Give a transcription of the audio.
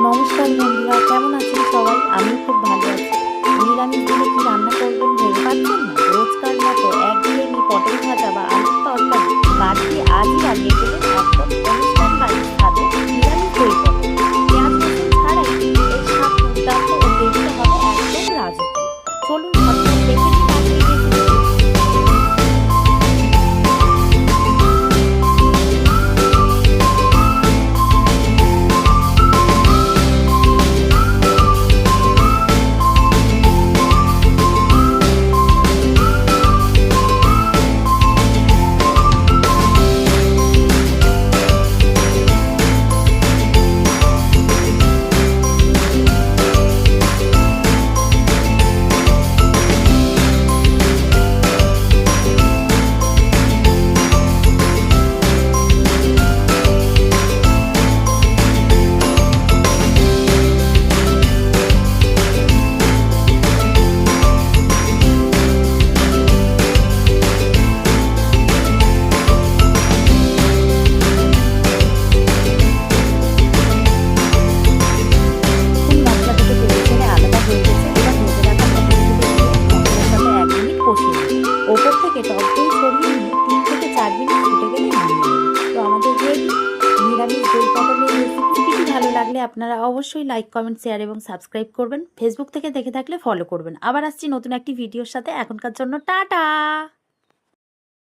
নমস্কার বন্ধুরা, কেমন আছেন সবাই? আমি খুব ভালো আছি। নিরামিষ দিনে কি রান্না করবেন ভেবে পাচ্ছেন না? রোজকার মতো একঘেয়েমি পটল ভাজা বা আলুর তরকারি বাদ দিয়ে আজই বানিয়ে ফেলুন একদম অনুষ্ঠান বাড়ির স্বাদে নিরামিষ দই পটল। পেঁয়াজ রসুন ছাড়াই এর স্বাদ দুর্দান্ত ও টেস্টটা হবে একদম রাজকীয়। চলুন ঝটপট দেখে নিন আজকের রেসিপি। ওপর থেকে টক দই ছড়িয়ে নিয়ে 3 থেকে 4 মিনিট ফুটে গেলে নামিয়ে নেবেন। তো আমাদের রেডি নিরামিষ দই পটলের রেসিপিটি ভালো লাগলে আপনারা অবশ্যই লাইক, কমেন্ট, শেয়ার এবং সাবস্ক্রাইব করবেন। ফেসবুক থেকে দেখে থাকলে ফলো করবেন। আবার আসছি নতুন একটি ভিডিওর সাথে। এখনকার জন্য টাটা।